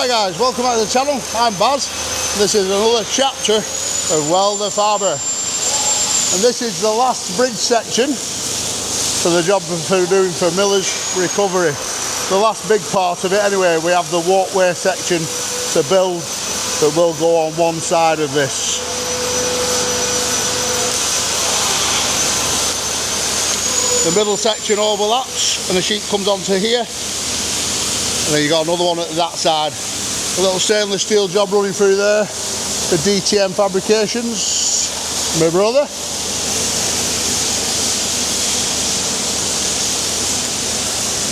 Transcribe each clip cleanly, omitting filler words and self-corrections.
Hi guys, welcome back to the channel. I'm Baz. This is another chapter of WELDERFABBER, and this is the last bridge section for the job we're doing for Miller's recovery. The last big part of it anyway. We have the walkway section to build that will go on one side of this. The middle section overlaps and the sheet comes onto here, and then you got another one at that side. A little stainless steel job running through there for DTM Fabrications, my brother.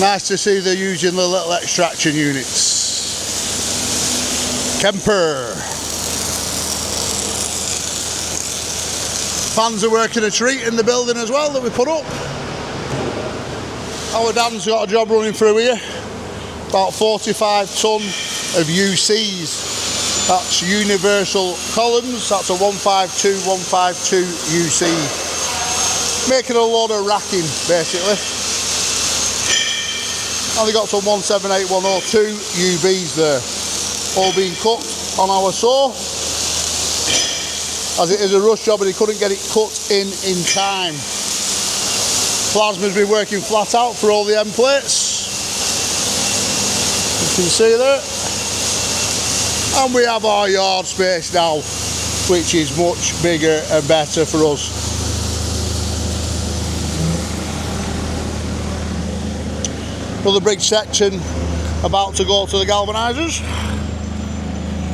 Nice to see they're using the little extraction units. Kemper. Fans are working a treat in the building as well that we put up. Our Dan's got a job running through here. About 45 tonne of UCs. That's universal columns. That's a 152 UC. Making a load of racking basically. And they got some 178102 UBs there. All being cut on our saw. As it is a rush job and he couldn't get it cut in time. Plasma's been working flat out for all the end plates. You can see there. And we have our yard space now, which is much bigger and better for us. Another bridge section about to go to the galvanisers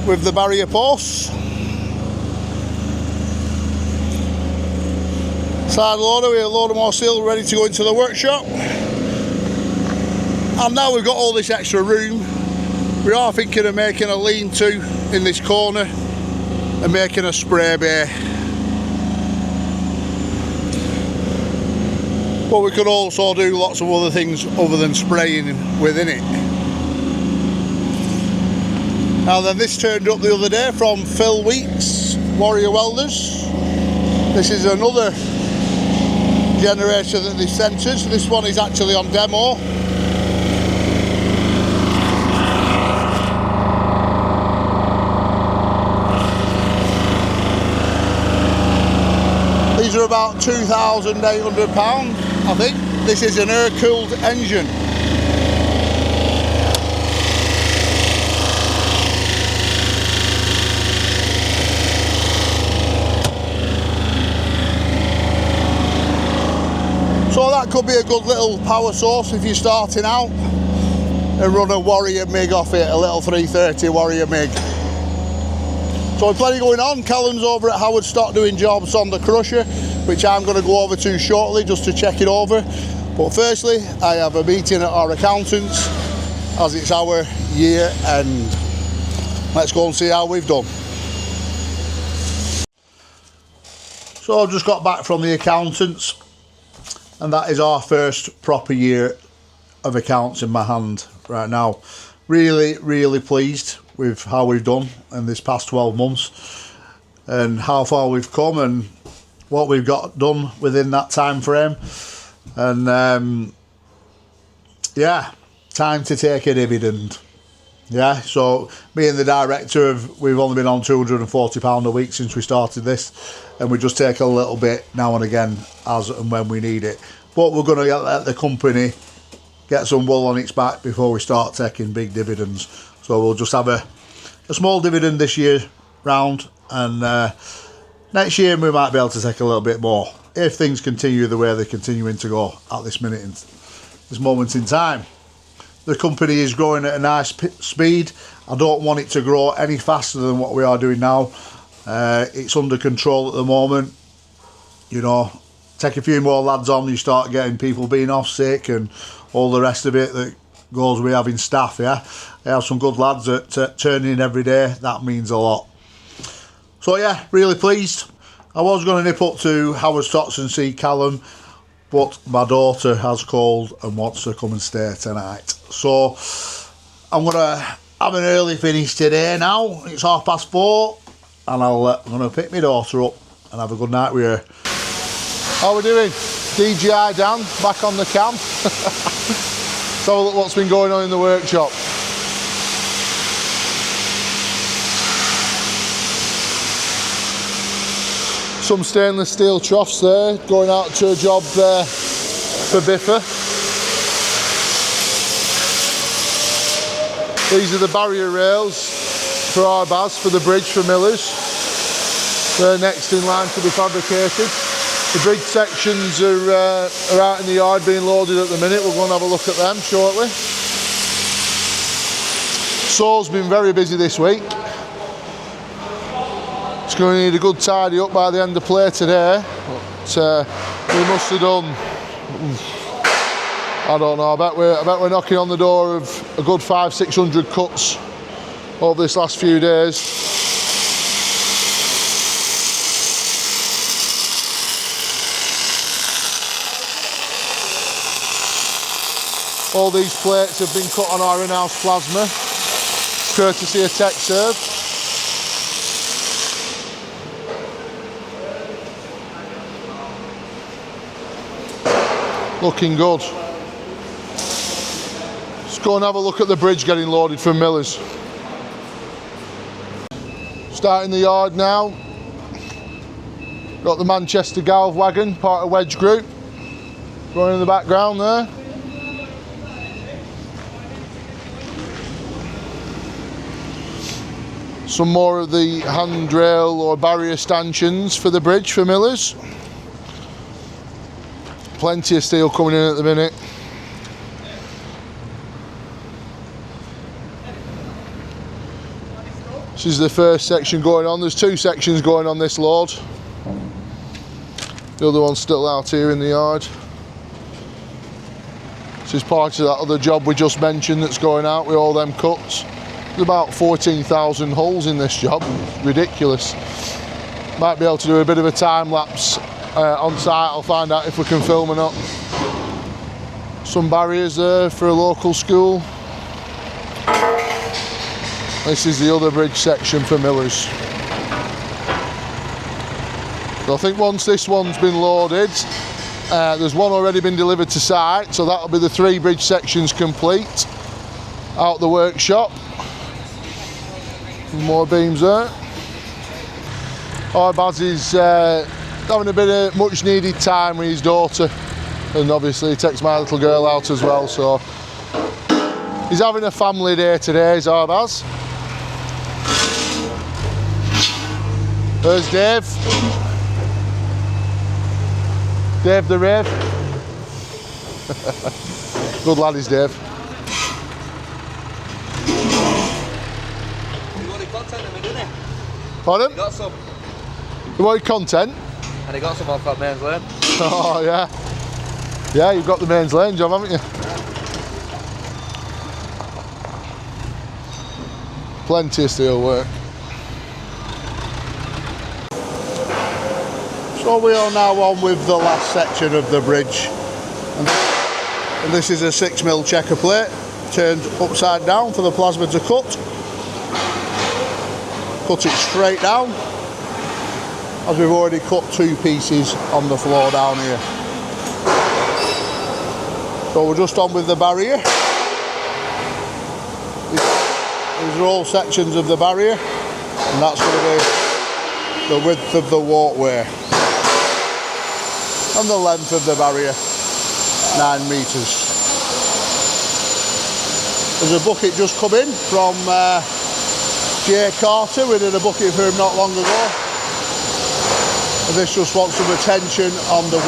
with the barrier posts. Side loader with a load of more steel ready to go into the workshop. And now we've got all this extra room, we are thinking of making a lean-to in this corner and making a spray bay. But we could also do lots of other things other than spraying within it. Now then, this turned up the other day from Phil Weeks, Warrior Welders. This is another generator that they sent us. This one is actually on demo. These are about £2,800, I think. This is an air-cooled engine. So that could be a good little power source if you're starting out, and run a Warrior MIG off it, a little 330 Warrior MIG. So we've plenty going on. Callum's over at Howard Stock doing jobs on the crusher, which I'm going to go over to shortly just to check it over. But firstly, I have a meeting at our accountants as it's our year end. Let's go and see how we've done. So I've just got back from the accountants, and that is our first proper year of accounts in my hand right now. Really pleased with how we've done in this past 12 months and how far we've come and what we've got done within that time frame. And yeah, time to take a dividend. Yeah, so me and the director we've only been on £240 a week since we started this, and we just take a little bit now and again as and when we need it. But we're going to let the company get some wool on its back before we start taking big dividends. So we'll just have a small dividend this year round, and next year we might be able to take a little bit more if things continue the way they're continuing to go at this moment in time. The company is growing at a nice speed. I don't want it to grow any faster than what we are doing now. It's under control at the moment. You know, take a few more lads on, you start getting people being off sick and all the rest of it that goes with having staff. Yeah, I have some good lads that turn in every day. That means a lot. So yeah, really pleased. I was going to nip up to Howard Stocks and see Callum, but my daughter has called and wants to come and stay tonight. So I'm going to have an early finish today now. It's 4:30, and I'm going to pick my daughter up and have a good night with her. How are we doing? DJI Dan, back on the cam. So look what's been going on in the workshop. Some stainless steel troughs there, going out to a job for Biffa. These are the barrier rails for our bars for the bridge for Millers. They're next in line to be fabricated. The bridge sections are out in the yard being loaded at the minute. We'll go and have a look at them shortly. Saw's been very busy this week. It's going to need a good tidy up by the end of play today. But we must have done, I don't know, I bet we're knocking on the door of a good 500-600 cuts over this last few days. All these plates have been cut on our in-house plasma, courtesy of TechServe. Looking good. Let's go and have a look at the bridge getting loaded from Millers. Starting the yard now. Got the Manchester Galv wagon, part of Wedge Group, going in the background there. Some more of the handrail or barrier stanchions for the bridge for Millers. Plenty of steel coming in at the minute. This is the first section going on. There's two sections going on this load. The other one's still out here in the yard. This is part of that other job we just mentioned that's going out with all them cuts. There's about 14,000 holes in this job. It's ridiculous. Might be able to do a bit of a time lapse on site. I'll find out if we can film or not. Some barriers there for a local school. This is the other bridge section for Millers. So I think once this one's been loaded, there's one already been delivered to site, so that'll be the 3 bridge sections complete out the workshop. More beams there. Our Baz is having a bit of much needed time with his daughter, and obviously he takes my little girl out as well, so he's having a family day today, is our Baz. There's Dave. Dave the Rave. Good lad is Dave. You wanted content of me, didn't you? Pardon? You got some. You wanted content? And he got some off that mains lane. Oh yeah. Yeah, you've got the mains lane job, haven't you? Plenty of steel work. So we are now on with the last section of the bridge, and this is a 6mm checker plate turned upside down for the plasma to cut it straight down, as we've already cut 2 pieces on the floor down here. So we're just on with the barrier. These are all sections of the barrier, and that's going to be the width of the walkway and the length of the barrier, 9 metres. There's a bucket just come in from Jay Carter. We did a bucket for him not long ago, and this just wants some attention on the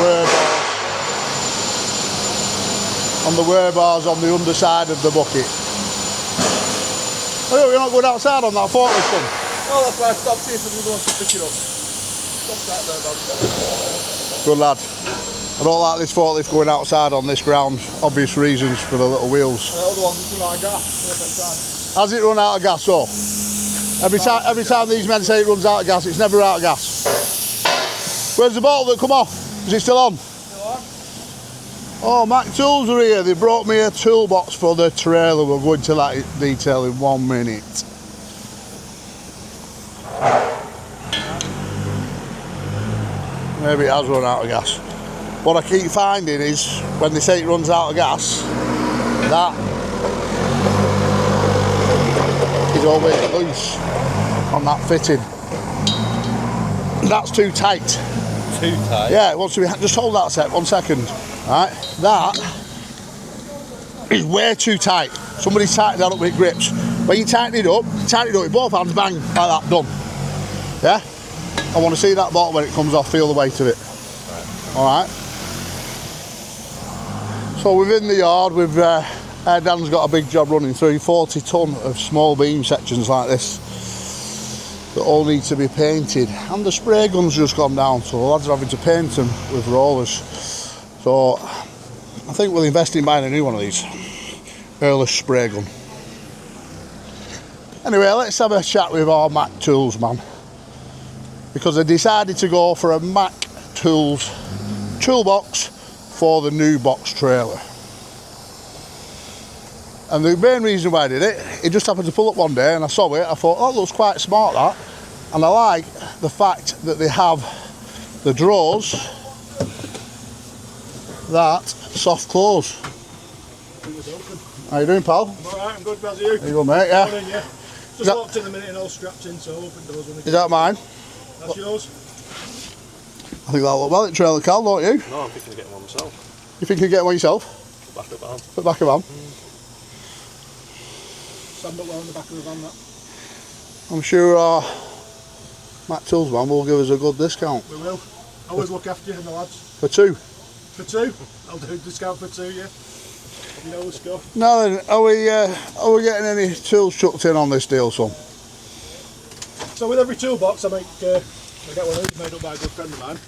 wear bars on the underside of the bucket. Oh, you're not going outside on that forklift, son? Oh, that's why I stopped here, so we want to pick it up. Stop that there, man. Good lad. I don't like this forklift going outside on this ground, obvious reasons for the little wheels. The other one's run out of gas. Has it run out of gas, though? Every time these men say it runs out of gas, it's never out of gas. Where's the bottle that come off? Is it still on? Still on. Oh, Mac Tools are here. They brought me a toolbox for the trailer. We'll go into that detail in 1 minute. Maybe it has run out of gas. What I keep finding is when they say it runs out of gas, that is always loose on that fitting. That's too tight. too tight. Yeah, it wants to be. Just hold that a sec, 1 second. Right, that is way too tight. Somebody's tightened that up with grips. When you tighten it up with both hands, bang, like that, done. Yeah? I want to see that bottom when it comes off, feel the weight of it. Right. Alright. So within the yard, Dan's got a big job running through, 40 tonne of small beam sections like this that all need to be painted. And the spray gun's just gone down, so the lads are having to paint them with rollers. So I think we'll invest in buying a new one of these. Airless spray gun. Anyway, let's have a chat with our Mac Tools man, because I decided to go for a Mac Tools toolbox for the new box trailer. And the main reason why I did it just happened to pull up one day and I saw it. I thought, oh, it looks quite smart, that. And I like the fact that they have the drawers that soft close. How you doing, pal? I'm alright, I'm good, how's you? There you go, mate, yeah. Morning, yeah. Just walked in a minute and all strapped in, so open doors when we Is that mine? That's yours? I think that'll look well at trailer, Cal, don't you? No, I'm thinking of getting one myself. You think you get one yourself? Back of the van. Put back of van. Stand up well on the back of the van, that. I'm sure our Mac Tools man will give us a good discount. We will. Always look after you and the lads. For two. For two? I'll do a discount for two, yeah. You know the score. Now then, are we getting any tools chucked in on this deal, son? So with every toolbox I get one of these made up by a good friend of mine.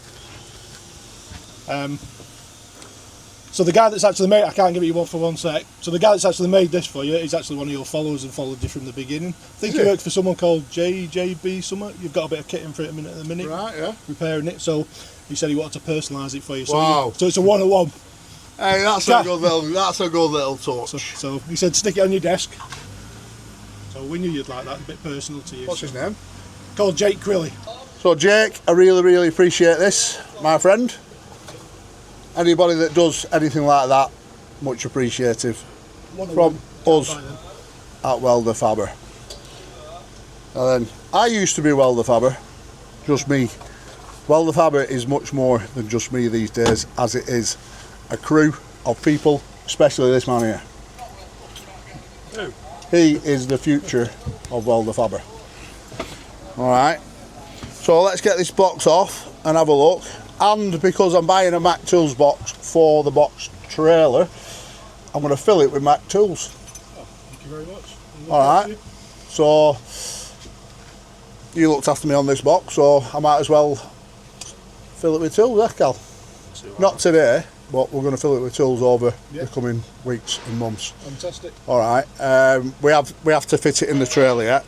So the guy that's actually made, I can't give you one for 1 sec. So the guy that's actually made this for you is actually one of your followers and followed you from the beginning. I think he works for someone called JB something. You've got a bit of kit in for it at the minute. Right, yeah. Repairing it. So he said he wanted to personalise it for you. So Wow. so it's a one-on-one. Hey, that's a good little touch. So he said stick it on your desk. So we knew you'd like that, a bit personal to you. What's his name? Called Jake Crilly. So Jake, I really appreciate this, my friend. Anybody that does anything like that, much appreciative. From us at WELDERFABBER. And then, I used to be WELDERFABBER, just me. WELDERFABBER is much more than just me these days, as it is a crew of people, especially this man here. Who? He is the future of WELDERFABBER. Alright, so let's get this box off and have a look. And because I'm buying a Mac Tools box for the box trailer, I'm going to fill it with Mac Tools. Oh, thank you very much. Alright, so you looked after me on this box, so I might as well fill it with tools, eh, Cal? Not today, but we're going to fill it with tools over the coming weeks and months. Fantastic. Alright, we have to fit it in the trailer yet.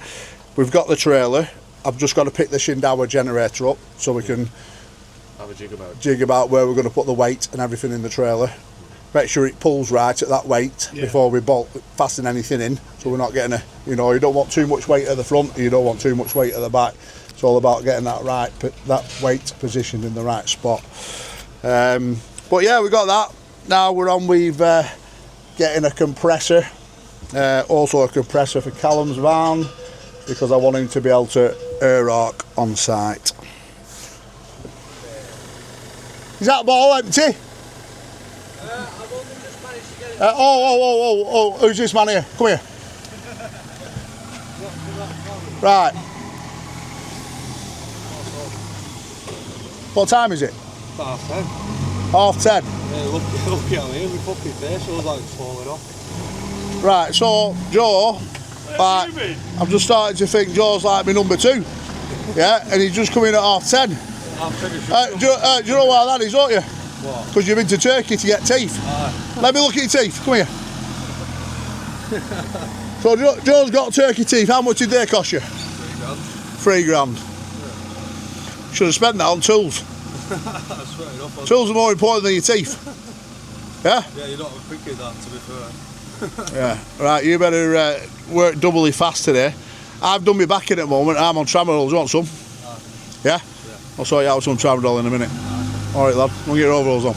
We've got the trailer. I've just got to pick the Shindawa generator up so we can have a jig about where we're going to put the weight and everything in the trailer. Make sure it pulls right at that weight before we fasten anything in, so we're not getting you don't want too much weight at the front, you don't want too much weight at the back. It's all about getting that weight positioned in the right spot. But yeah, we got that. Now we're on with getting a compressor, also a compressor for Callum's van, because I want him to be able to air arc on site. Is that ball empty? I've only just managed to get it. Oh, who's this man here? Come here. Right. What time is it? 10:30. 10:30. Yeah, look at me, my fucking face feels like it's falling off. Right, so Joe, I'm just starting to think Joe's like my number 2. Yeah, and he's just coming at 10:30. Do you know why that is, don't you? What? Because you've been to Turkey to get teeth. Let me look at your teeth, come here. So Joe's got turkey teeth, how much did they cost you? £3 grand. Yeah. Should have spent that on tools. Tools are more important than your teeth. Yeah? Yeah, you're not thinking that, to be fair. Yeah, right, you better work doubly fast today. I've done my back in at the moment, I'm on tramadol, do you want some? Yeah? I'll sort you out some tramadol in a minute. Alright lad, we'll get your overalls on.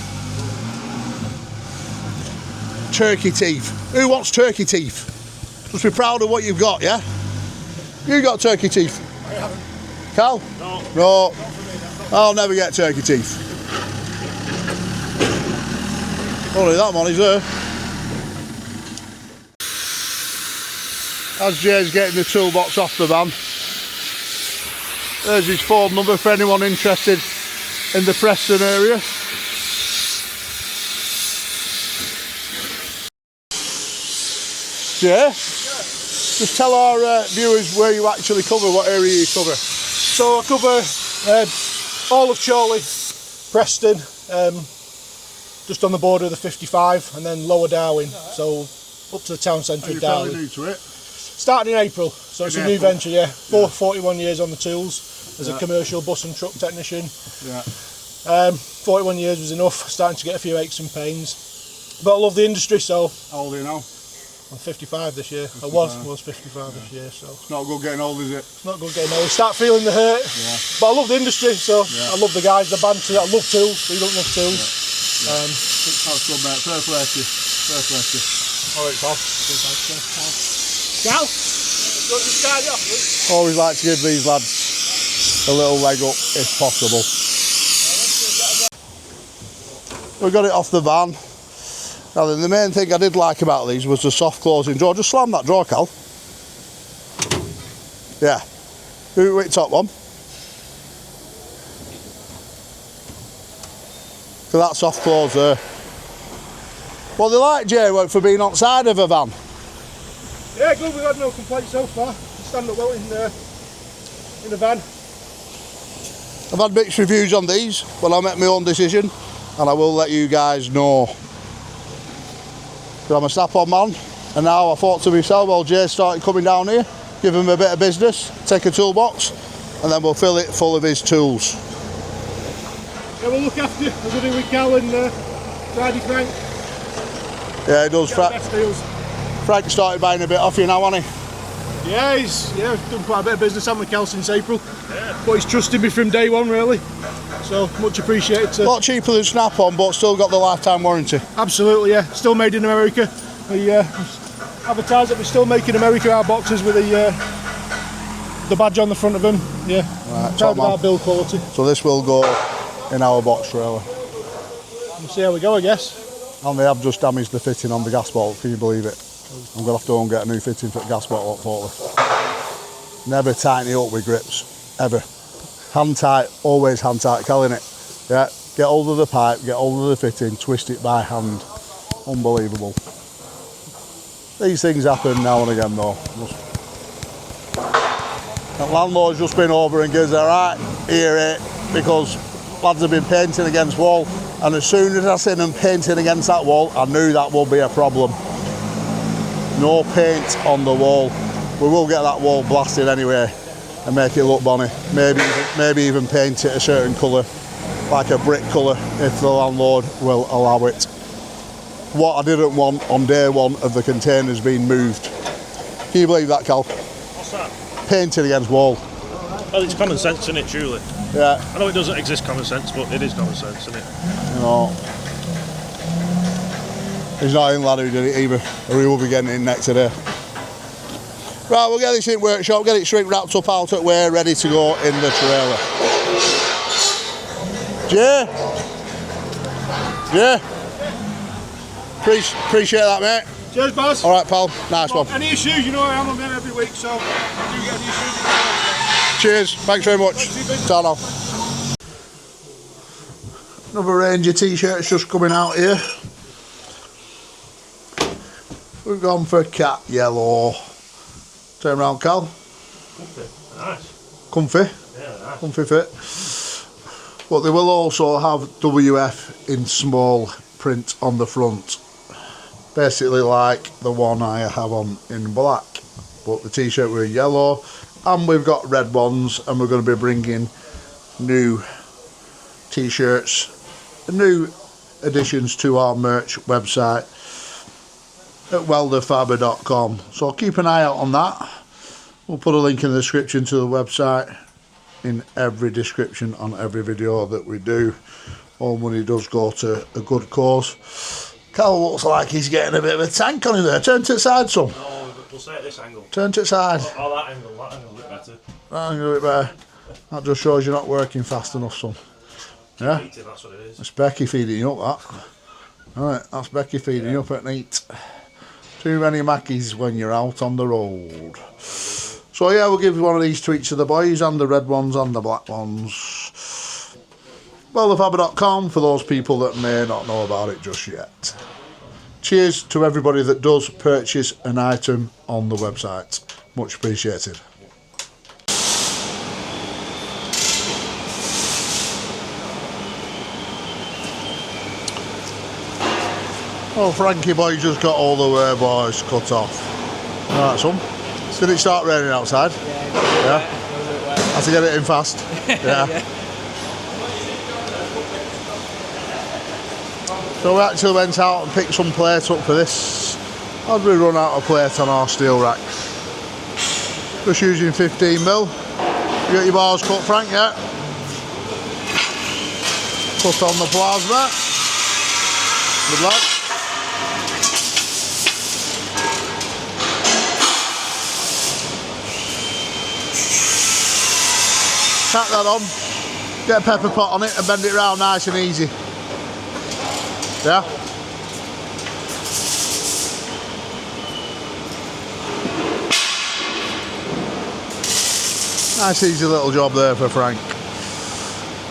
Turkey teeth. Who wants turkey teeth? Just be proud of what you've got, yeah? You got turkey teeth? I haven't. Cal? No. No. Not for me, that's not I'll never get turkey teeth. Only that one is there. As Jay's getting the toolbox off the van, there's his phone number for anyone interested in the Preston area. Jay, just tell our viewers where you actually cover, what area you cover. So I cover all of Chorley, Preston, just on the border of the 55, and then Lower Darwin, so up to the town centre of Darwin. New to it? Starting in April, so it's a new venture, yeah. 41 years on the tools as a Yeah. commercial bus and truck technician. Yeah. 41 years was enough, starting to get a few aches and pains. But I love the industry, so How old are you now? I'm 55 this year. I was 55 this year, so It's not good getting old, is it? it's not good getting old. Start feeling the hurt. Yeah. But I love the industry, so Yeah. I love the guys, the banter. I love tools. We don't love tools. That's good, mate. Fair play to you. Fair play to you. Alright, pal. Gal, you want to start it off, please? Always like to give these lads a little leg up if possible. We got it off the van. Now then, the main thing I did like about these was the soft closing drawer. Just slam that drawer, Cal. Yeah. Which top one? For that soft close there. Well, they like Jay for being outside of a van. Yeah, good. We've had no complaints so far. Stand up well in the van. I've had mixed reviews on these, but I'll make my own decision and I will let you guys know. So I'm a snap-on man, and now I thought to myself, well, Jay started coming down here, give him a bit of business, take a toolbox, and then we'll fill it full of his tools. Yeah, we'll look after you as we do with Cal and Friday Frank. Yeah, he does. Get the best deals. Frank started buying a bit off you now, hasn't he? Yeah, he's done quite a bit of business on with Cal since April. Yeah. But he's trusted me from day one, really. So much appreciated. A lot cheaper than snap-on, but still got the lifetime warranty. Absolutely, yeah. Still made in America. We advertise that we're still making America our boxes with the badge on the front of them. Yeah. Right, Proud of our build quality. So this will go in our box trailer. We'll see how we go, I guess. And they have just damaged the fitting on the gas bottle, can you believe it? I'm going to have to go and get a new fitting for the gas bottle at forklift. Never tighten it up with grips, ever. Hand tight, always hand tight, calling it. Yeah, get hold of the pipe, get hold of the fitting, twist it by hand. Unbelievable. These things happen now and again though. The landlord's just been over and goes, alright, hear it, because lads have been painting against wall, and as soon as I seen them painting against that wall, I knew that would be a problem. No paint on the wall. We will get that wall blasted anyway and make it look bonny. Maybe even paint it a certain colour, like a brick colour, if the landlord will allow it. What I didn't want on day one of the containers being moved. Can you believe that, Cal? What's that? Painting against wall. Well, it's common sense, isn't it, truly? Yeah. I know it doesn't exist common sense, but it is common sense, isn't it? You know. He's not in, lad, who did it either, or he will be getting it in next today. Right, we'll get this in workshop, get it straight wrapped up out at where, ready to go in the trailer. Jay? Yeah? Appreciate that, mate. Cheers, boss. Alright, pal. Nice one. Any issues, you know I am on there every week, so if you do get any issues. Cheers. Thanks very much. Ta now. Another range of t-shirts just coming out here. We've gone for cat yellow. Turn around, Cal. Comfy. Nice. Comfy. Yeah, nice. Comfy fit. But they will also have WF in small print on the front. Basically like the one I have on in black. But the t-shirt were yellow. And we've got red ones. And we're going to be bringing new t-shirts. New additions to our merch website at welderfabber.com. So keep an eye out on that. We'll put a link in the description to the website, in every description on every video that we do. All money does go to a good cause. Cal looks like he's getting a bit of a tank on him there. Turn to the side, son. No, we'll say at this angle. Turn to the side. Oh, that angle a bit better. That angle a bit better. That just shows you're not working fast enough, son. Yeah? Eating, that's what it is. It's Becky feeding you up, that. Alright, that's Becky feeding you up at night. Too many Mackies when you're out on the road. So yeah, we'll give one of these to each of the boys, and the red ones and the black ones. WELDERFABBER.com for those people that may not know about it just yet. Cheers to everybody that does purchase an item on the website. Much appreciated. Oh, Frankie boy just got all the way boys cut off. Alright, son. Did it start raining outside? Yeah. Had to get it in fast. Yeah. So we actually went out and picked some plate up for this. How'd we run out of plate on our steel rack? Just using 15mm. You got your bars cut, Frank, yeah? Put on the plasma. Good lad. Tack that on, get a pepper pot on it and bend it round nice and easy. Yeah? Nice easy little job there for Frank.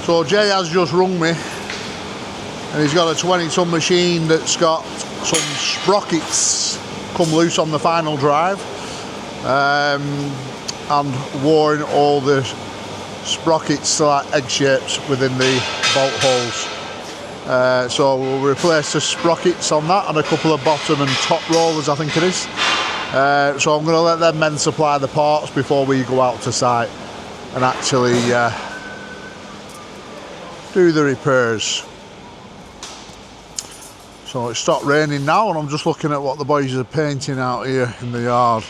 So Jay has just rung me and he's got a 20-ton machine that's got some sprockets come loose on the final drive and worn all the sprockets to like egg shapes within the bolt holes. So we'll replace the sprockets on that and a couple of bottom and top rollers, I think it is. So I'm going to let them men supply the parts before we go out to site and actually do the repairs. So it's stopped raining now and I'm just looking at what the boys are painting out here in the yard.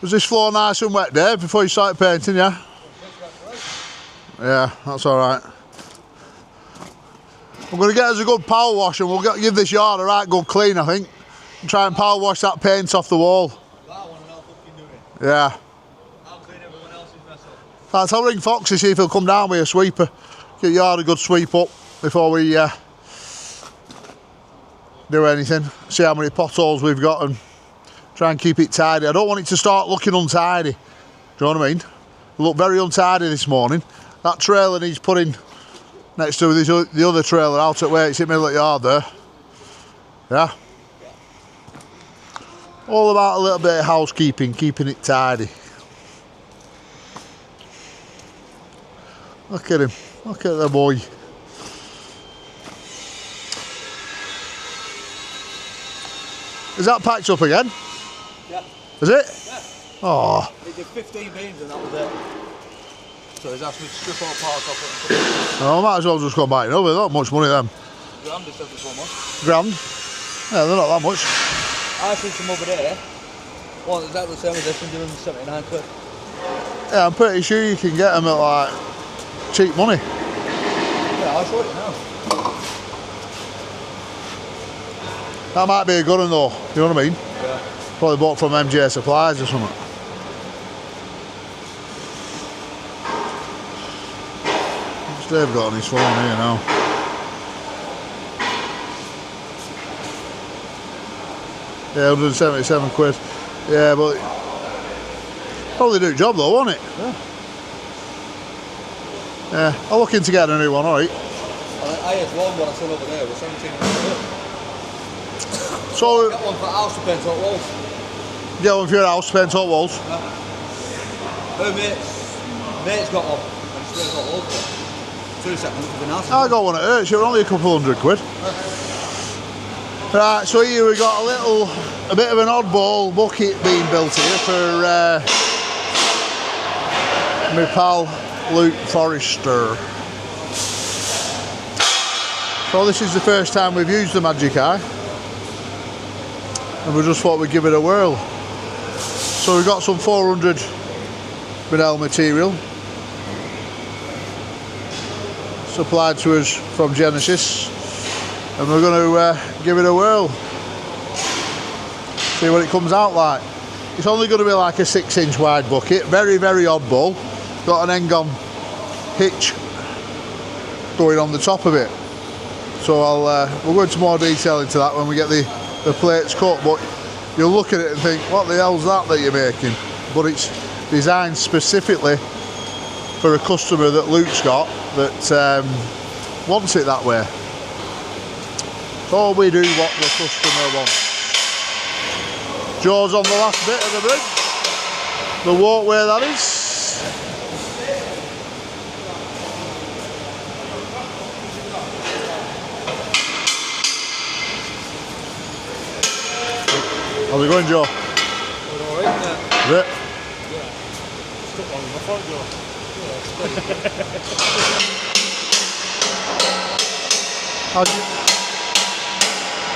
Was this floor nice and wet, Dave, before you started painting, yeah? Yeah, that's alright. I'm going to get us a good power wash and we'll give this yard a right good clean, I think. And try and power wash that paint off the wall. That one and I'll fucking do it. Yeah. I'll clean everyone else's mess up. Right, I'll ring Foxy, see if he'll come down with a sweeper. Get the yard a good sweep up before we do anything. See how many potholes we've got and try and keep it tidy. I don't want it to start looking untidy. Do you know what I mean? It looked very untidy this morning. That trailer needs putting next to the other trailer out at where it's in the middle of the yard there. Yeah? All about a little bit of housekeeping, keeping it tidy. Look at him. Look at the boy. Is that patched up again? Yeah. Is it? Yeah. Oh. He did 15 beams and that was it. So he's asked me to strip all parts off it and Oh, I might as well just go back over. Not much money then. grand he said before month. Grand? Yeah, they're not that much. I seen some over there. One exactly the same as this one, doing 79 quid. Yeah, I'm pretty sure you can get them at like cheap money. Yeah, I'll show it now. That might be a good one though, you know what I mean? Yeah. Probably bought from MJ Supplies or something. What's Dave got on his phone here now? Yeah, 177 quid. Yeah, but probably do the job though, won't it? Yeah. Yeah, I'll look into getting a new one, alright. I had one when I saw over there, was 17 quid. So, Got one for house to paint all walls. get one for your house, paint all walls. Yeah. Her mate's got one, and she's got walls. 2 seconds, it'd be nice. I got one at Hertz, it was only a couple $100 quid. Right, so here we got a bit of an oddball bucket being built here for my pal Luke Forrester. So this is the first time we've used the Magic Eye, and we just thought we'd give it a whirl. So we've got some 400 Benel material supplied to us from Genesis. and we're going to give it a whirl. See what it comes out like. It's only going to be like a 6-inch wide bucket, very, very oddball. Got an end-on hitch going on the top of it. So we'll go into more detail into that when we get the plates cut, but you'll look at it and think, what the hell's that you're making? But it's designed specifically for a customer that Luke's got that wants it that way. So we do what the customer wants. Joe's on the last bit of the bridge, the walkway that is. How's it going, Joe? All right, Is it? Stuck on my front door.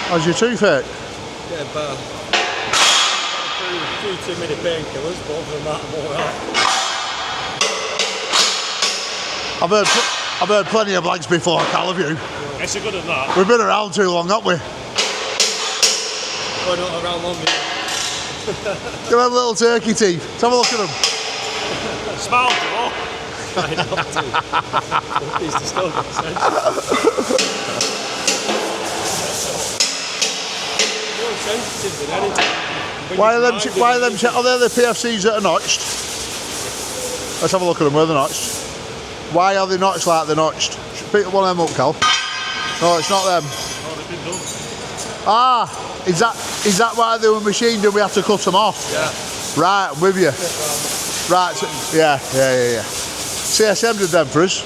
How's your toothache? yeah, bad. Too many painkillers, but other than that, I'm alright. I've heard plenty of blags before, Cal, have you? It's a good at that. We've been around too long, haven't we? We're not around long enough. Give them little turkey teeth. Let's have a look at them. Smile, Joe. Trying not to. He's still got sense. More sensitive than anything. Why are them? Oh, they're the PFCs that are notched. Let's have a look at them. Where they're notched. Why are they notched like they're notched? Pick one of them up, Cal. No, it's not them. Oh, they've been done. Ah, is that why they were machined and we had to cut them off? Yeah. Right, I'm with you. Right, so, yeah. CSM did them for us.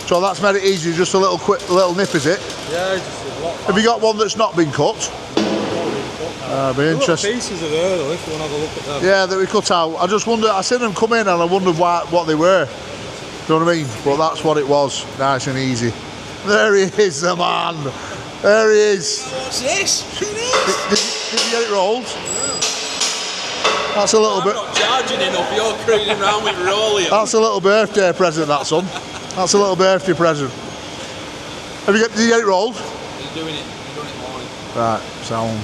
So that's made it easy. Just a little nip, is it? Yeah, just a lot. Have you got one that's not been cut? Be interesting. Pieces are there though, if you want to have a look at them. Yeah, that we cut out. I just wondered, I seen them come in and I wondered what they were. You know what I mean? But that's what it was. Nice and easy. There he is, the man. There he is. What's this? Did you get it rolled? That's a little bit. I'm not charging enough, you're cruising around with rolling. That's a little birthday present, that son. That's a little birthday present. Did you get it rolled? He's doing it morning. Right, sound.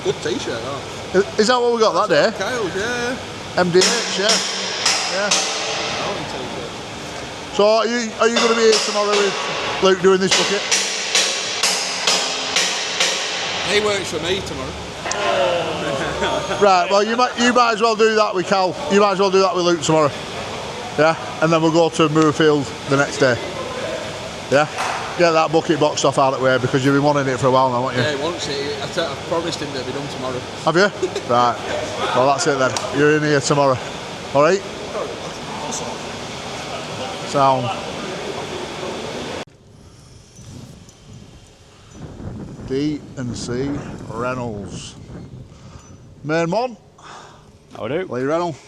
Good t-shirt, that. Is that what we got that day? Kyle's, yeah. MDH, yeah. Mountain t-shirt. So are you going to be here tomorrow with Luke doing this bucket? He works for me tomorrow. Right, well you might as well do that with Cal. You might as well do that with Luke tomorrow. Yeah? And then we'll go to Moorfield the next day. Yeah? Get that bucket boxed off out of the way because you've been wanting it for a while now, haven't you? Yeah, he wants it. I promised him that it'd be done tomorrow. Have you? Right. Well, that's it then. You're in here tomorrow. All right? Sound. D&C Reynolds. Main mon. How do? Lee Reynolds.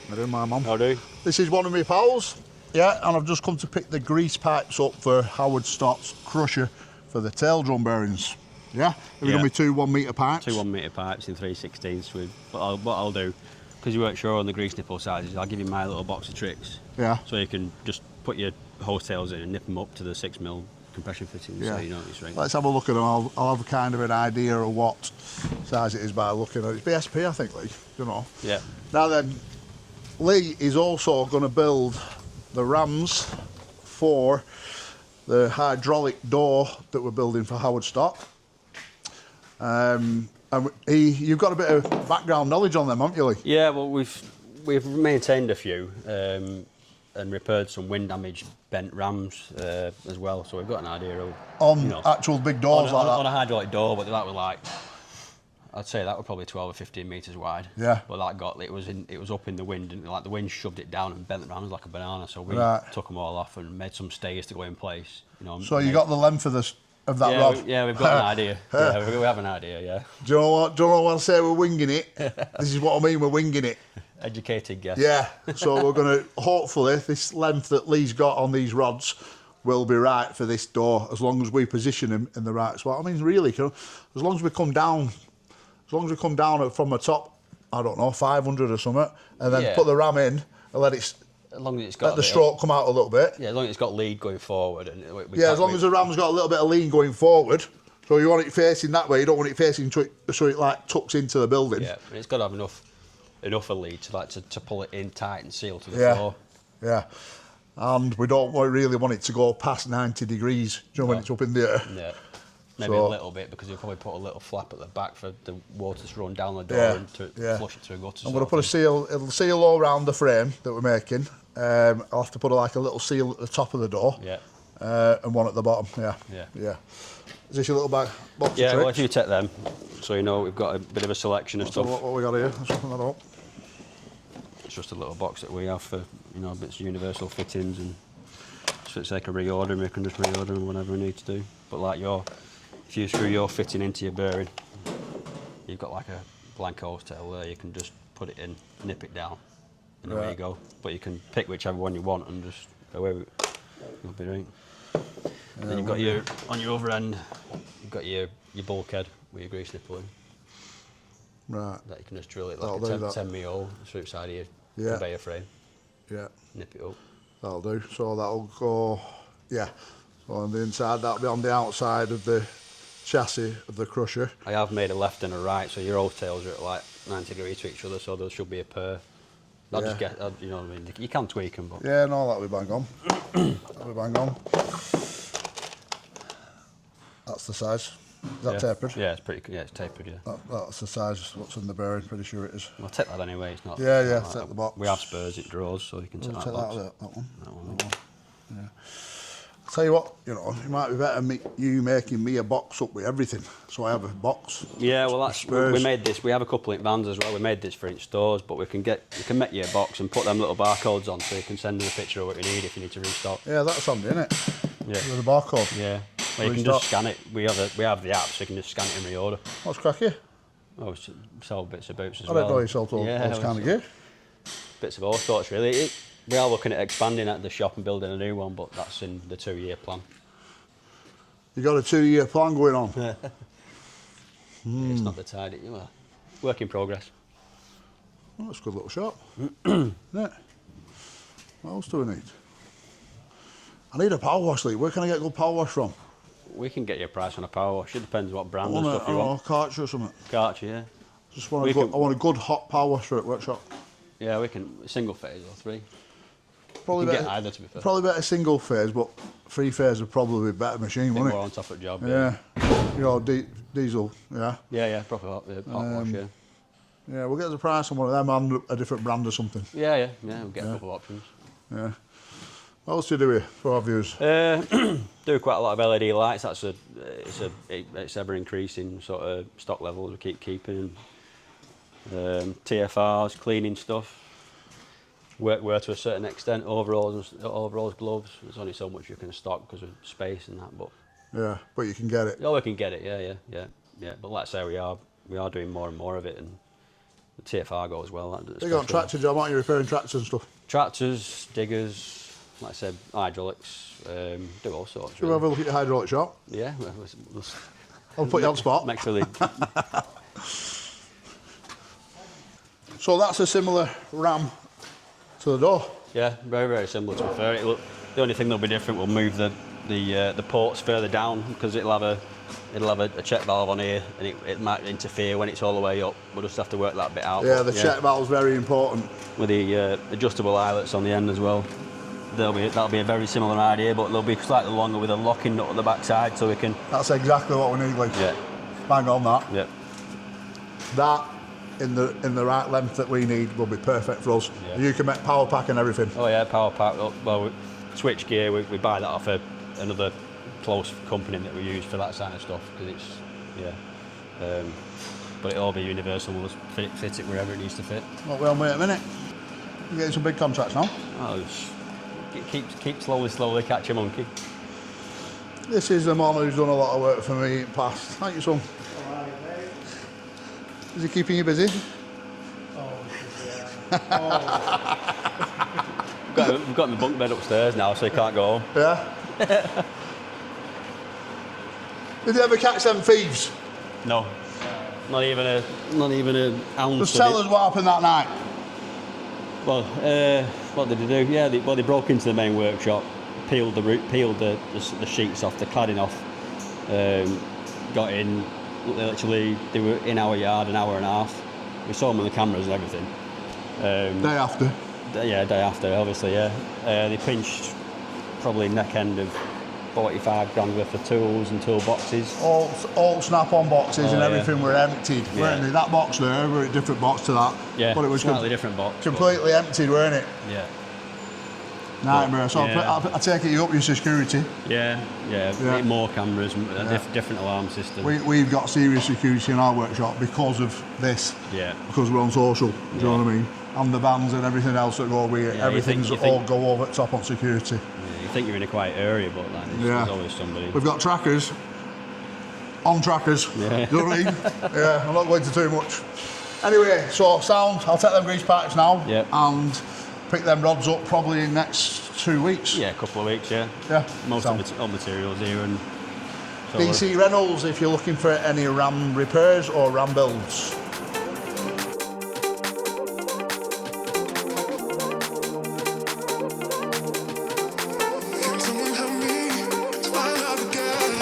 How do, my mum? How do? This is one of my pals. Yeah, and I've just come to pick the grease pipes up for Howard Stott's crusher for the tail drum bearings. Yeah? Have you done me 2 1 metre pipes? 2 1 metre pipes in 3/16 with. But what I'll do, because you weren't sure on the grease nipple sizes, I'll give you my little box of tricks. Yeah. So you can just put your hose tails in and nip them up to the 6mm compression fittings. Yeah. So you know what it's right. Let's have a look at them. I'll have kind of an idea of what size it is by looking at it. It's BSP, I think, Lee. You know. Yeah. Now then, Lee is also going to build the rams for the hydraulic door that we're building for Howard Stott. And you've got a bit of background knowledge on them, haven't you, Lee? Yeah. Well, we've maintained a few and repaired some wind damage bent rams as well. So we've got an idea of actual big doors like that. On a hydraulic door, but that was like. I'd say that was probably 12 or 15 metres wide. Yeah. But that it was up in the wind, and like the wind shoved it down and bent it around like a banana. So we took them all off and made some stays to go in place. You know. So you got the length of that rod? We've got an idea. Yeah, we have an idea. Yeah. Do you know what? Do you know what I say? We're winging it. This is what I mean. We're winging it. Educated guess. Yeah. So we're going to hopefully this length that Lee's got on these rods will be right for this door as long as we position him in the right spot. I mean, really, as long as we come down. As long as we come down from the top, I don't know, 500 or something, and then put the ram in and let it as long as it's got let the stroke come out a little bit. Yeah, as long as it's got lead going forward. And Yeah, as long as the ram's got a little bit of lean going forward. So you want it facing that way. You don't want it facing so it like tucks into the building. Yeah, and it's got to have enough of lead to pull it in tight and seal to the floor. Yeah. And we don't really want it to go past 90 degrees, you know, when it's up in the air. Yeah, maybe a little bit, because you'll probably put a little flap at the back for the water to run down the door and to flush it through a gutter. I'm going to put it'll seal all around the frame that we're making. I'll have to put like a little seal at the top of the door. Yeah. And one at the bottom, yeah. Is this your little box of tricks? Yeah, well, if you take them, so you know we've got a bit of a selection of stuff. What we got here? Let's open that up. It's just a little box that we have for, you know, bits of universal fittings, and so it's like a reorder, we can just reorder them whatever we need to do. But like if you screw your fitting into your bearing, you've got like a blank hose tail there, you can just put it in, nip it down, and away you go. But you can pick whichever one you want and just go away with it. You'll be right. And then you've got on your other end, you've got your bulkhead with your grease nipple in. Right. That you can just drill it like a 10 mm hole through the side of your conveyor frame. Yeah. Nip it up. That'll do. So that'll go, so on the inside, that'll be on the outside of the chassis of the crusher. I have made a left and a right, so your hose tails are at like 90 degrees to each other, so there should be a pair. I'll just get, you know what I mean, you can tweak them, but... Yeah, no, that'll be bang on. That'll be bang on. That's the size. Is that tapered? Yeah, it's pretty. Yeah, it's tapered. Yeah. That's the size. What's in the bearing? Pretty sure it is. I'll take that anyway. It's not. Yeah. Like take the box. We have spurs. It draws, so you can take that box. That one. That one. Yeah. I'll tell you what. You know, it might be better you making me a box up with everything, so I have a box. Yeah, well, that's we made this. We have a couple in vans as well. We made this for in stores, but we can make you a box and put them little barcodes on, so you can send us a picture of what you need if you need to restock. Yeah, that's handy, isn't it? Yeah. With the barcode. Yeah. Well, you can just scan it. We have the app, so you can just scan it and reorder. What's cracky? Oh, sell bits of boots as I well. don't know you sold all those kind of gear. Bits of all sorts, really. We are looking at expanding at the shop and building a new one, but that's in the 2-year plan. You got a 2-year plan going on? It's not the tidy. Well, work in progress. Well, that's a good little shop. Isn't it? What else do we need? I need a power wash, Lee. Where can I get good power wash from? We can get you a price on a power wash. It depends what brand and stuff you want. Karcher or something. Karcher, yeah. Just want I want a good hot power wash for it, workshop. Yeah, we can, single phase or 3. Probably better, get either, to be fair. Probably better single phase, but 3 phase would probably be a better machine, wouldn't it? More on top of the job. Yeah. You know, diesel, yeah. Yeah, proper hot wash, yeah. Yeah, we'll get the price on one of them and a different brand or something. Yeah, we'll get a couple of options. Yeah. What else do you do here for our viewers? Do quite a lot of LED lights. It's ever increasing sort of stock levels we keep keeping. TFRs, cleaning stuff. Workwear to a certain extent. Overalls, gloves. There's only so much you can stock because of space and that. But yeah, but you can get it. Oh, we can get it. Yeah. But like I say, we are doing more and more of it, and the TFR go as well. You got a tractor job, aren't you? Repairing tractors and stuff. Tractors, diggers. Like I said, hydraulics, do all sorts. Should we have a look at your hydraulic shop? Yeah, I'll put you on the spot. Next to the So that's a similar ram to the door. Yeah, very, very similar to be fair. The only thing that'll be different, we'll move the ports further down because it'll have a check valve on here, and it might interfere when it's all the way up. We'll just have to work that bit out. Yeah, the check valve's very important. With the adjustable eyelets on the end as well. That'll be a very similar idea, but they'll be slightly longer with a locking nut at the back side, so we can... That's exactly what we need, Lee. Yeah. Bang on that. Yeah. That, in the right length that we need, will be perfect for us. Yeah. You can make power pack and everything. Oh yeah, power pack. Well, switch gear, we buy that off another close company that we use for that kind of stuff, because it's, but it'll all be universal. We'll just fit it wherever it needs to fit. Well, we'll wait a minute. You're getting some big contracts now. Oh, keep slowly catch a monkey. This is the man who's done a lot of work for me in the past. Thank you, son. Is he keeping you busy? We've got the bunk bed upstairs now, so he can't go home. Yeah? Did you ever catch them thieves? No. Not even an ounce. Just tell us what happened that night. Well, What did they do? Yeah, they broke into the main workshop, peeled the sheets off, the cladding off, got in. Literally, they were in our yard an hour and a half. We saw them on the cameras and everything. Day after. Day after, obviously, yeah. They pinched probably neck end of 45 grand worth of tools and toolboxes. All snap-on boxes and yeah. everything were emptied, weren't they? That box there were a different box to that. Yeah, but it was slightly different box. Completely emptied, weren't it? Yeah. Nightmare. So Yeah. I take it you up your security. Yeah. Need more cameras, different alarm system. We've got serious security in our workshop because of this. Yeah. Because we're on social. Do you know what I mean? And the vans and everything else that go with it. Yeah, Everything's you think- all go over the top on security. Yeah, you think you're in a quiet area, but like, there's always somebody. We've got trackers. On trackers. Yeah. Do you know what I mean? Yeah, I'm not going to too much. Anyway, so sound, I'll take them grease packs now. Yep. And pick them rods up probably in the next 2 weeks. Yeah, a couple of weeks, yeah. Yeah. Most sound. of all materials here and... So DC Reynolds if you're looking for any RAM repairs or RAM builds. Someone help me to find out again.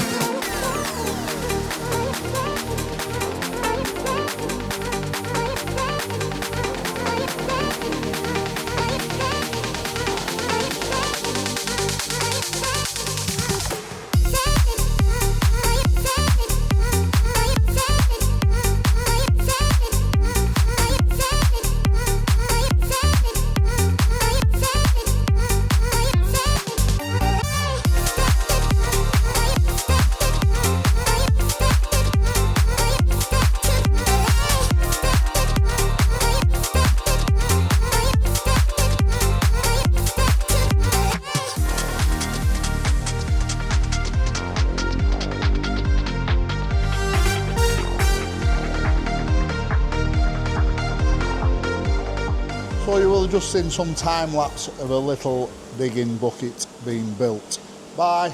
So you will have just seen some time lapse of a little digging bucket being built by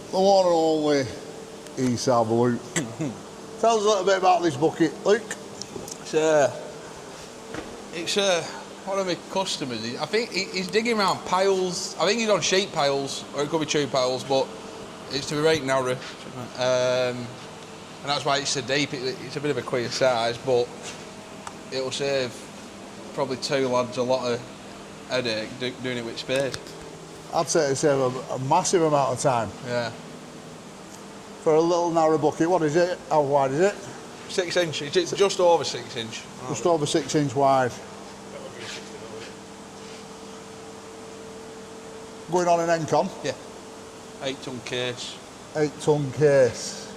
the one and only Esab Luke. Tell us a little bit about this bucket, Luke. It's one of my customers. I think he's digging around piles. I think he's on sheet piles, or it could be true piles, but it's to be right narrow. And that's why it's so deep. It's a bit of a queer size, but it'll save probably two lads a lot of headache doing it with spade. I'd say it save a massive amount of time. Yeah. For a little narrow bucket, what is it? How wide is it? 6 inches. It's just over 6 inch. Just over 6 inch wide. Going on an Encon, Yeah. 8-ton case. 8-ton case.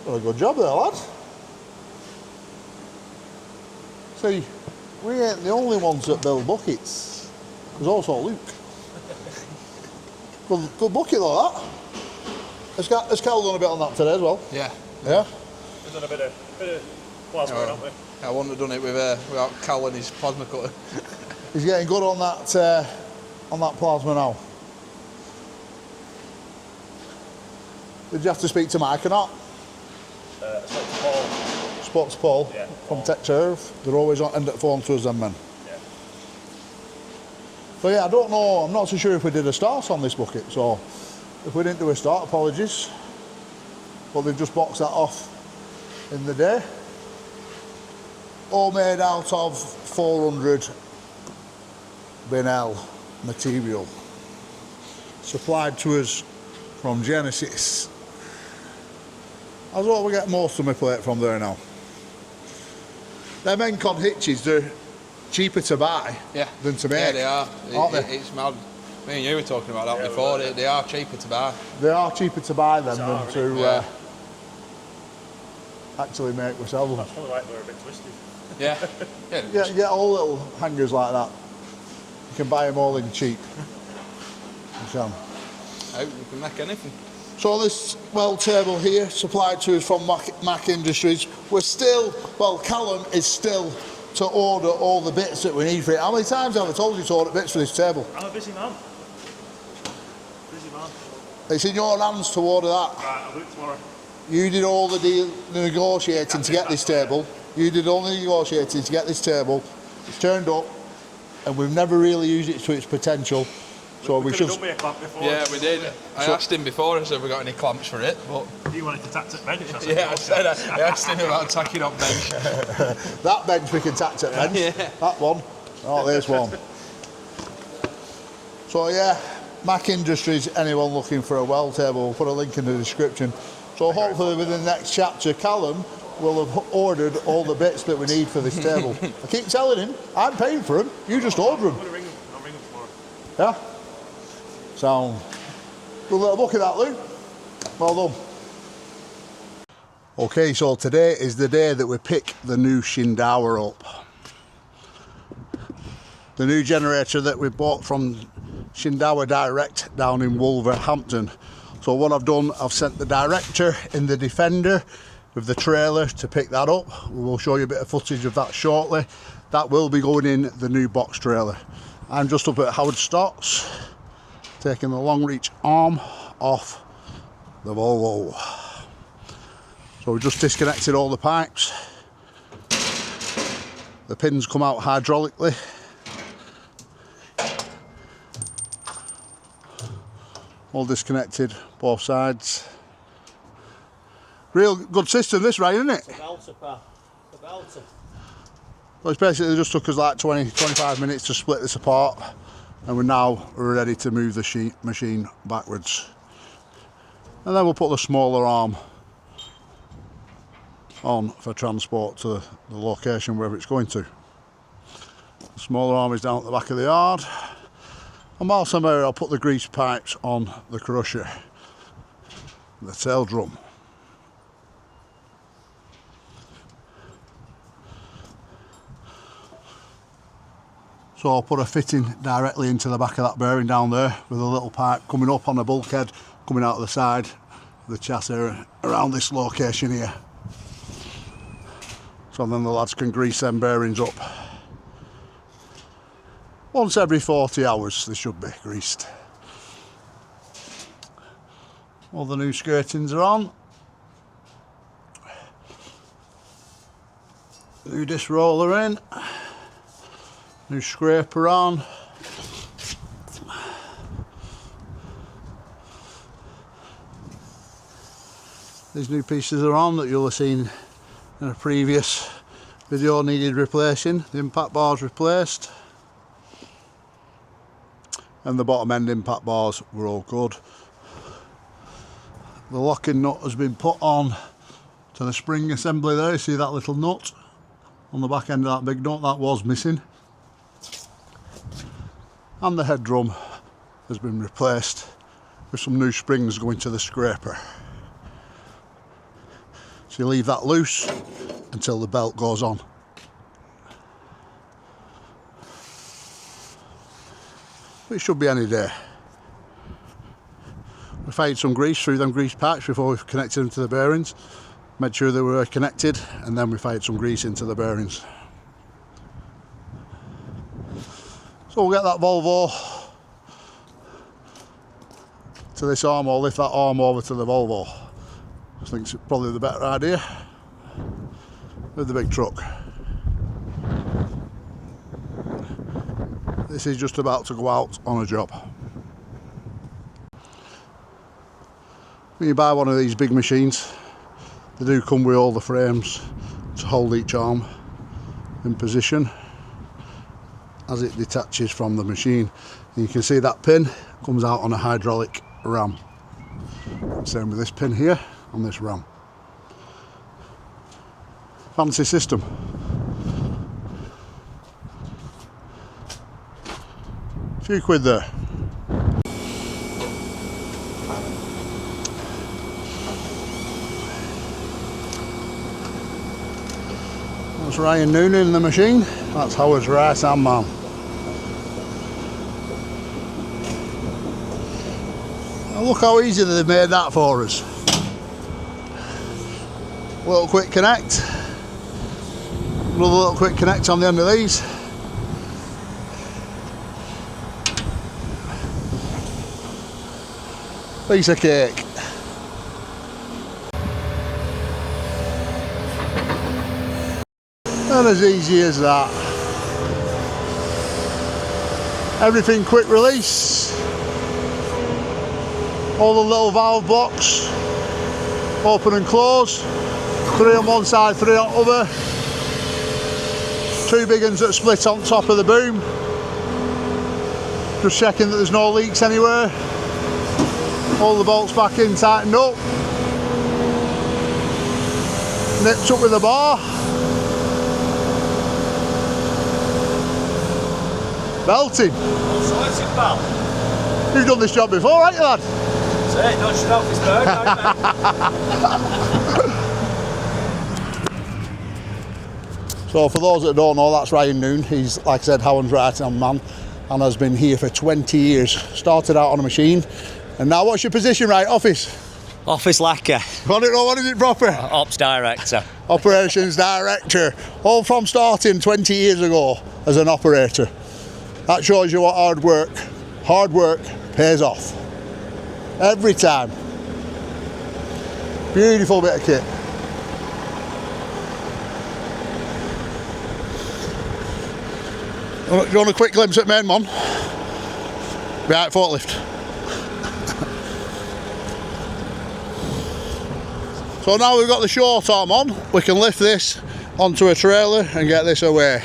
Done a good job there, lad. See, we ain't the only ones that build buckets. There's also Luke. Good bucket though, that. Has Cal done a bit on that today as well? Yeah. Yeah? We've done a bit of plasma, haven't we? I wouldn't have done it without Cal and his plasma cutter. He's getting good on that plasma now. Did you have to speak to Mike or not? Spoke to Paul Yeah. from Tech Turf. They're always on end at phone to us, them men. Yeah. So yeah, I don't know. I'm not so sure if we did a start on this bucket. So if we didn't do a start, apologies. But they've just boxed that off in the day. All made out of 400 Benel material. Supplied to us from Genesis. That's what we get most of my plate from there now. Them Encon hitches, they're cheaper to buy than to make. Yeah, they are. Aren't they? It's mad. Me and you were talking about that before. They are cheaper to buy. They are cheaper to buy them than Bizarre, to actually make myself. That's probably like they're a bit twisted. Yeah. Yeah, you get all little hangers like that. You can buy them all in cheap. You can. You can make anything. So this weld table here, supplied to us from Mac Industries, we're still, well, Callum is still to order all the bits that we need for it. How many times have I told you to order bits for this table? I'm a busy man. Busy man. It's in your hands to order that. Right, I'll do it tomorrow. You did all the negotiating to get this table. You did all the negotiating to get this table. It's turned up. and we've never really used it to its potential. So we should. Done me a clamp before. Yeah, we did. I asked him before, I said, have we got any clamps for it? But You wanted to tack to bench. I said, yeah, I asked him about tacking up bench. That bench we can tack to bench. Yeah. That one. Oh, there's one. So yeah, Mac Industries, anyone looking for a weld table, we'll put a link in the description. So hopefully within the next chapter, Callum will have ordered all the bits that we need for this table. I keep telling him, I'm paying for them, you just order them. I'll ring him tomorrow. Yeah? So, good little book of that, Lou. Well done. Okay, so today is the day that we pick the new Shindawa up. The new generator that we bought from Shindawa Direct down in Wolverhampton. So what I've done, I've sent the director in the Defender with the trailer to pick that up. We will show you a bit of footage of that shortly. That will be going in the new box trailer. I'm just up at Howard Stocks, taking the long reach arm off the Volvo. So we just disconnected all the pipes. The pins come out hydraulically. All disconnected, both sides. Real good system this, right, isn't it? The belter, pal. The belter. Well, it's basically just took us like 20-25 minutes to split this apart, and we're ready to move the machine backwards. And then we'll put the smaller arm on for transport to the location wherever it's going to. The smaller arm is down at the back of the yard. And whilst I'm here, I'll put the grease pipes on the crusher, the tail drum. So I'll put a fitting directly into the back of that bearing down there with a little pipe coming up on a bulkhead, coming out of the side of the chassis around this location here. So then the lads can grease them bearings up. Once every 40 hours they should be greased. All the new skirtings are on. New disc roller in. New scraper on. These new pieces are on that you'll have seen in a previous video needed replacing. The impact bars replaced. And the bottom end impact bars were all good. The locking nut has been put on to the spring assembly there. You see that little nut on the back end of that big nut that was missing. And the head drum has been replaced with some new springs going to the scraper. So you leave that loose until the belt goes on. But it should be any day. We fired some grease through them grease pipes before we connected them to the bearings. Made sure they were connected, and then we fired some grease into the bearings. So we'll get that Volvo to this arm, or lift that arm over to the Volvo. I think it's probably the better idea with the big truck. This is just about to go out on a job. When you buy one of these big machines, they do come with all the frames to hold each arm in position as it detaches from the machine. And you can see that pin comes out on a hydraulic ram. Same with this pin here on this ram. Fancy system. A few quid there. That's Ryan Noonan in the machine. That's Howard's right hand man. Now look how easy they made that for us. Little quick connect. Another little quick connect on the end of these. Piece of cake. And as easy as that. Everything quick release. All the little valve blocks, open and close. 3 on one side, 3 on the other. 2 big ones that split on top of the boom. Just checking that there's no leaks anywhere. All the bolts back in, tightened up. Nipped up with a bar. Belting. Sorted, pal. You've done this job before, haven't you, lad? Say, don't shut off his bird, So for those that don't know, that's Ryan Noon. He's, like I said, Howland's right-hand man and has been here for 20 years. Started out on a machine. And now what's your position, right? Office? Office lacquer. I don't know, what is it proper? Ops director. Operations director. All from starting 20 years ago as an operator. That shows you what hard work pays off. Every time. Beautiful bit of kit. Do you want a quick glimpse at main man? Right, forklift. So now we've got the short arm on, we can lift this onto a trailer and get this away.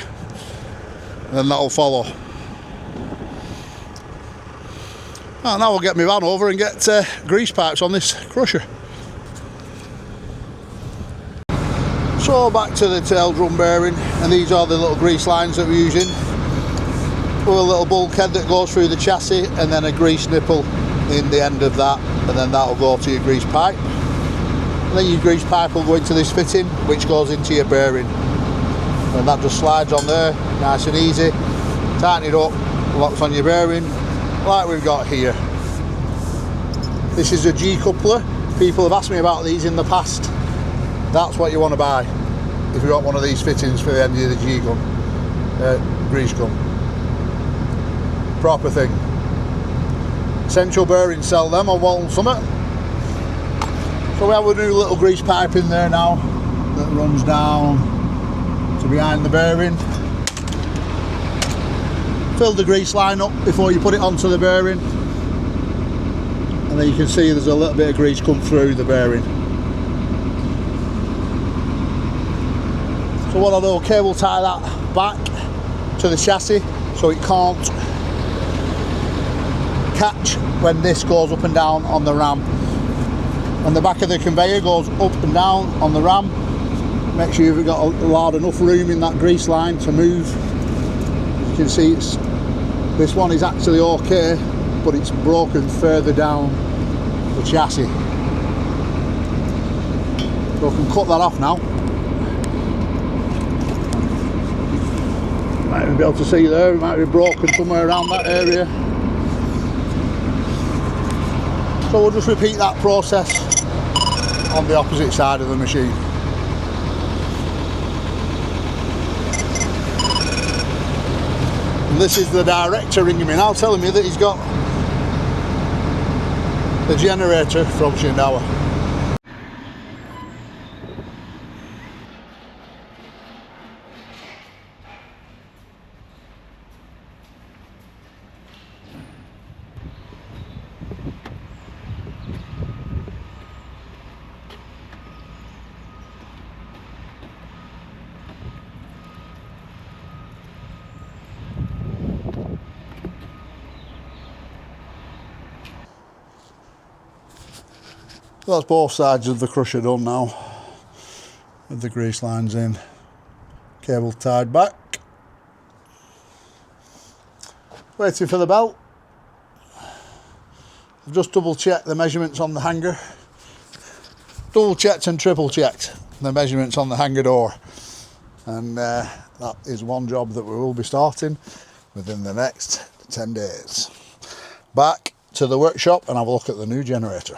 And then that'll follow. Well, now we'll get my van over and get grease pipes on this crusher. So back to the tail drum bearing, and these are the little grease lines that we're using. With a little bulkhead that goes through the chassis and then a grease nipple in the end of that, and then that'll go to your grease pipe. And then your grease pipe will go into this fitting which goes into your bearing, and that just slides on there nice and easy. Tighten it up, locks on your bearing like we've got here. This is a G coupler. People have asked me about these in the past. That's what you want to buy if you want one of these fittings for the end of the G gun, grease gun. Proper thing. Central bearings sell them on Walton Summit. So we have a new little grease pipe in there now that runs down to behind the bearing. Fill the grease line up before you put it onto the bearing, and then you can see there's a little bit of grease come through the bearing. So what I'll do, cable tie that back to the chassis so it can't catch when this goes up and down on the ram. When the back of the conveyor goes up and down on the ram, make sure you've got allowed enough room in that grease line to move. You can see this one is actually okay, but it's broken further down the chassis. So I can cut that off now. Might even be able to see there, it might be broken somewhere around that area. So we'll just repeat that process on the opposite side of the machine. And this is the director ringing me now, telling me that he's got the generator from Shindawa. That's both sides of the crusher done now, with the grease lines in, cable tied back. Waiting for the belt. I've just double checked the measurements on the hanger. Double checked and triple checked the measurements on the hanger door. And that is one job that we will be starting within the next 10 days. Back to the workshop and have a look at the new generator.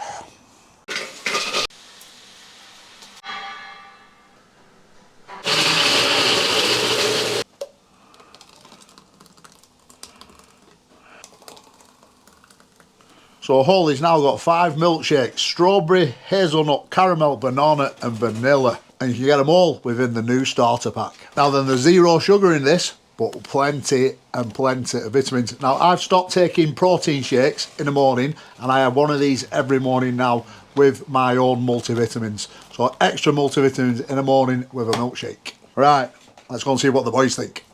So Holly's now got 5 milkshakes: strawberry, hazelnut, caramel, banana and vanilla. And you can get them all within the new starter pack. Now then, there's 0 sugar in this, but plenty and plenty of vitamins. Now, I've stopped taking protein shakes in the morning, and I have one of these every morning now with my own multivitamins. So extra multivitamins in the morning with a milkshake. Right, let's go and see what the boys think.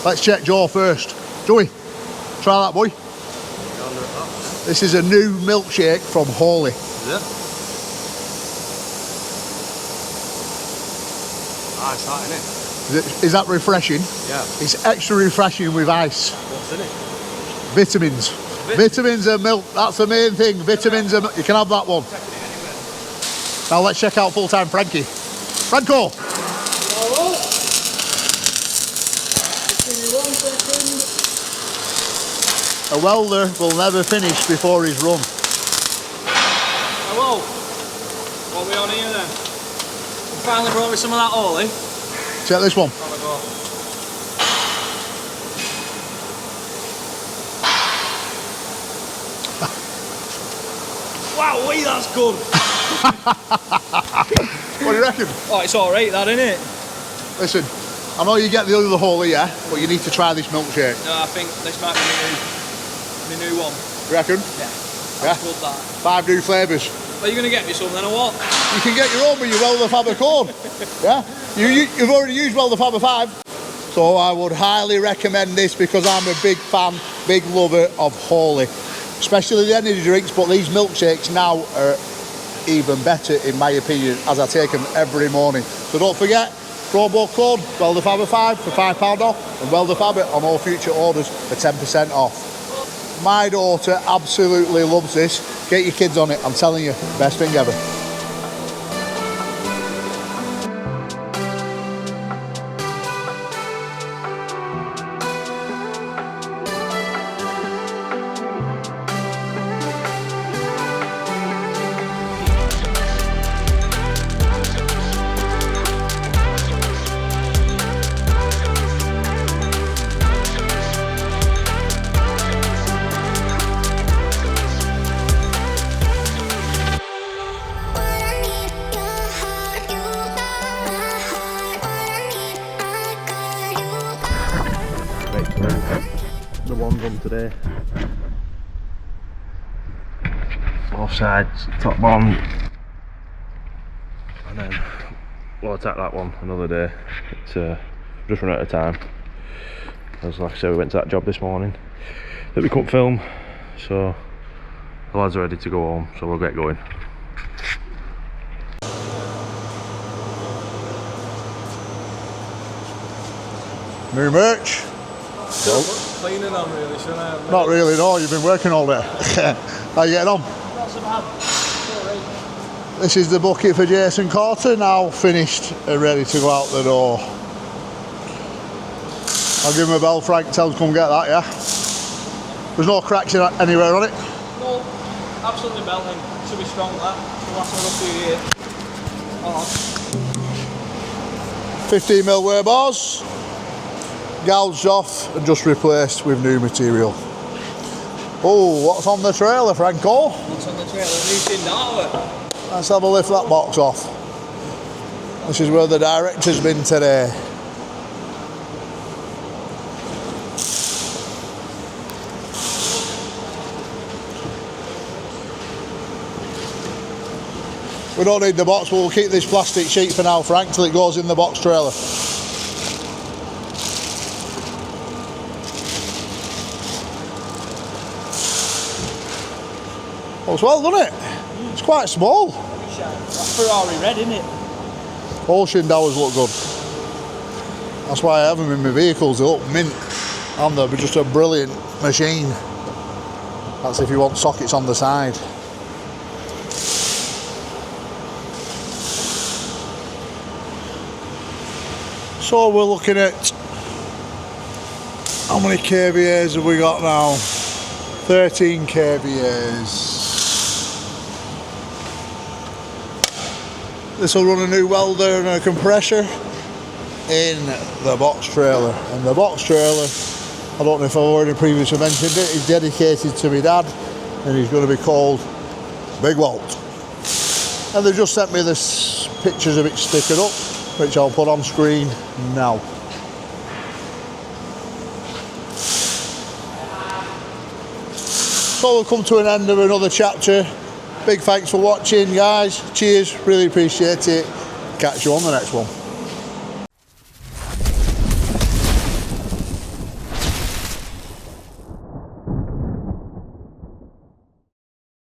Let's check Joe first. Joey, try that, boy. This is a new milkshake from Holy. Is it? Ice, that, innit? Is that refreshing? Yeah. It's extra refreshing with ice. What's in it? Vitamins. Vitamins and milk, that's the main thing. Vitamins and milk. You can have that one. Now let's check out full-time Frankie. Franco! Hello. Give me 1 second. A welder will never finish before he's run. Hello. What are we on here then? You finally brought me some of that Ollie. Check this one. Have a go. Wow, wait, that's good. What do you reckon? Oh, it's alright, that, isn't it? Listen, I know you get the other Holy, yeah, but you need to try this milkshake. No, I think this might be my new one. You reckon? Yeah. Yeah. That's good, that. 5 new flavours. Are you going to get me some then or what? You can get your own with your WELDERFABBER code. Yeah? You've already used WELDERFABBER 5. So I would highly recommend this because I'm a big fan, big lover of Holy. Especially the energy drinks, but these milkshakes now are even better in my opinion as I take them every morning. So don't forget, promo code WELDERFABBER 5 for £5 off and WELDERFABBER on all future orders for 10% off. My daughter absolutely loves this. Get your kids on it, I'm telling you, best thing ever. The ones on today. Both sides, top bottom, and then we'll attack that one another day. It's just run out of time. As like I said, we went to that job this morning that we couldn't film, so the lads are ready to go home, so we'll get going. New merch? Cleaning on really, shouldn't I? Not really, no, you've been working all day. How you getting on? Not so bad. Alright. This is the bucket for Jason Carter, now finished and ready to go out the door. I'll give him a bell, Frank, tell him to come get that, yeah? There's no cracks anywhere on it? No, absolutely belting. Should be strong that. Should last another few years. Hold on. 15mm wear bars, gouged off and just replaced with new material. Oh, what's on the trailer, Franco? What's on the trailer? New tin dartwork. Let's have a lift that box off. This is where the director's been today. We don't need the box, but we'll keep this plastic sheet for now, Frank, till it goes in the box trailer. Oh, it's well done it. It's quite small. That's Ferrari red, isn't it? All Shindowers look good. That's why I have them in my vehicles. They look mint, and they're just a brilliant machine. That's if you want sockets on the side. So we're looking at how many kVAs have we got now? 13 kVAs. This will run a new welder and a compressor in the box trailer. And the box trailer, I don't know if I've already previously mentioned it, is dedicated to my dad, and he's going to be called Big Walt. And they've just sent me this pictures of it sticking up, which I'll put on screen now. So we'll come to an end of another chapter. Big thanks for watching, guys. Cheers, really appreciate it. Catch you on the next one.